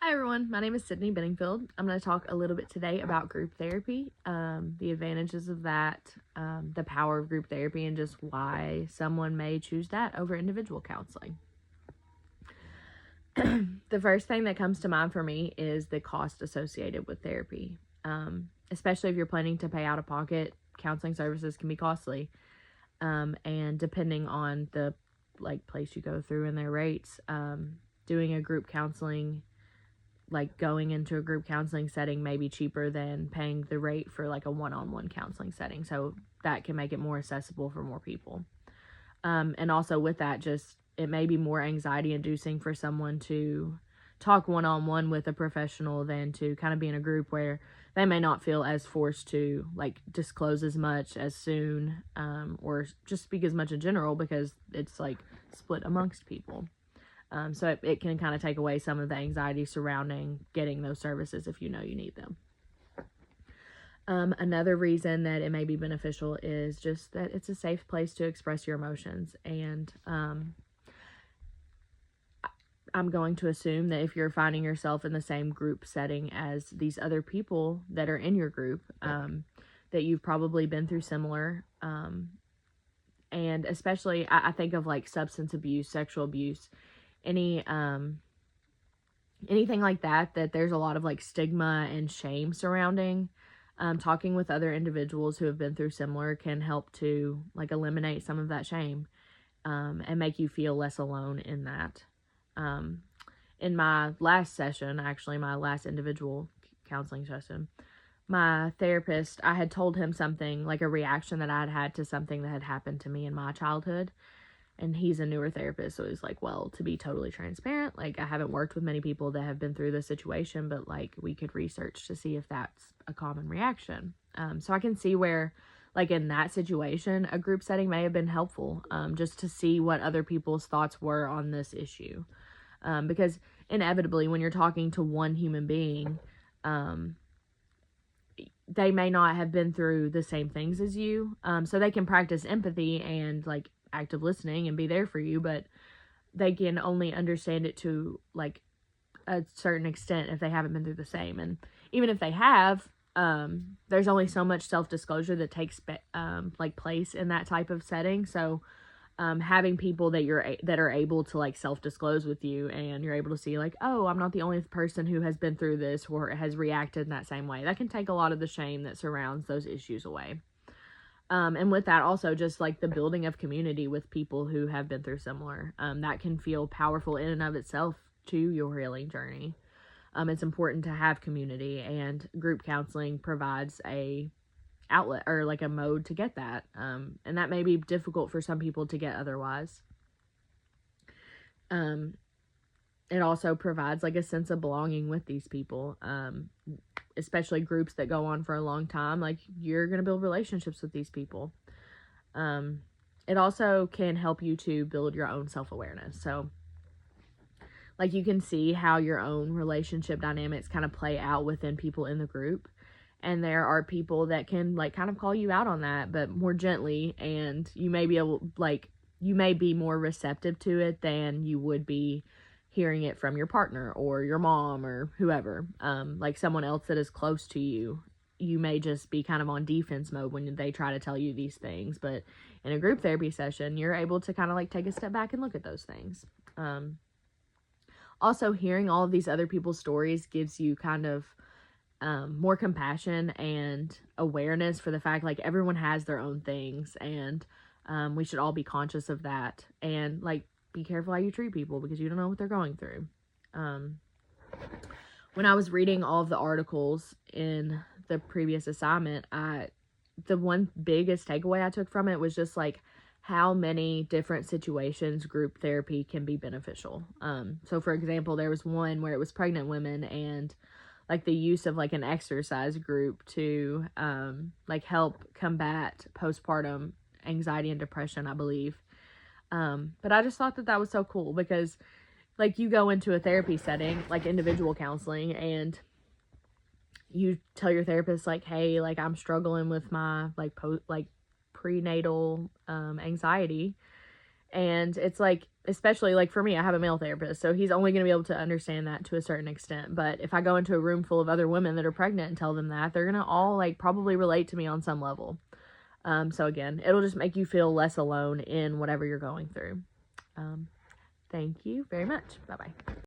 Hi everyone, my name is Sydney Benningfield. I'm going to talk a little bit today about group therapy, the advantages of that, the power of group therapy, and just why someone may choose that over individual counseling. The first thing that comes to mind for me is the cost associated with therapy. Especially if you're planning to pay out of pocket, counseling services can be costly. And depending on the place you go through and their rates, doing a group counseling, going into a group counseling setting may be cheaper than paying the rate for a one-on-one counseling setting. So that can make it more accessible for more people. And also with that, just it may be more anxiety inducing for someone to talk one-on-one with a professional than to kind of be in a group where they may not feel as forced to disclose as much as soon, or just speak as much in general because it's split amongst people. So it can kind of take away some of the anxiety surrounding getting those services if you know you need them. Another reason that it may be beneficial is just that it's a safe place to express your emotions. And I'm going to assume that if you're finding yourself in the same group setting as these other people that are in your group, that you've probably been through similar. And especially, I think of substance abuse, sexual abuse, anything like that there's a lot of stigma and shame surrounding. Talking with other individuals who have been through similar can help to eliminate some of that shame, and make you feel less alone in that. In my last session, actually my last individual counseling session, my therapist, I had told him something, a reaction that I'd had to something that had happened to me in my childhood. And he's a newer therapist, so he's well, to be totally transparent, I haven't worked with many people that have been through this situation, but we could research to see if that's a common reaction. So I can see where, in that situation, a group setting may have been helpful, just to see what other people's thoughts were on this issue. Because inevitably, when you're talking to one human being, they may not have been through the same things as you, so they can practice empathy and active listening and be there for you, but they can only understand it to a certain extent if they haven't been through the same. And even if they have, there's only so much self-disclosure that takes place in that type of setting. So having people that are able to self-disclose with you, and you're able to see oh, I'm not the only person who has been through this or has reacted in that same way, that can take a lot of the shame that surrounds those issues away. And with that, also just the building of community with people who have been through similar, that can feel powerful in and of itself to your healing journey. It's important to have community, and group counseling provides a outlet or a mode to get that. And that may be difficult for some people to get otherwise. It also provides a sense of belonging with these people. Especially groups that go on for a long time, you're going to build relationships with these people. It also can help you to build your own self-awareness. So you can see how your own relationship dynamics kind of play out within people in the group. And there are people that can kind of call you out on that, but more gently, and you may be able, you may be more receptive to it than you would be hearing it from your partner or your mom or whoever, someone else that is close to you. You may just be kind of on defense mode when they try to tell you these things, but in a group therapy session, you're able to kind of take a step back and look at those things. Also, hearing all of these other people's stories gives you kind of more compassion and awareness for the fact everyone has their own things, and we should all be conscious of that, and be careful how you treat people because you don't know what they're going through. When I was reading all of the articles in the previous assignment, the one biggest takeaway I took from it was just how many different situations group therapy can be beneficial. So for example, there was one where it was pregnant women, and the use of an exercise group to help combat postpartum anxiety and depression, I believe. But I just thought that was so cool because you go into a therapy setting, individual counseling, and you tell your therapist hey, I'm struggling with my prenatal anxiety, and it's especially like for me, I have a male therapist, so he's only going to be able to understand that to a certain extent. But if I go into a room full of other women that are pregnant and tell them that, they're going to all like probably relate to me on some level. So again, it'll just make you feel less alone in whatever you're going through. Thank you very much. Bye-bye.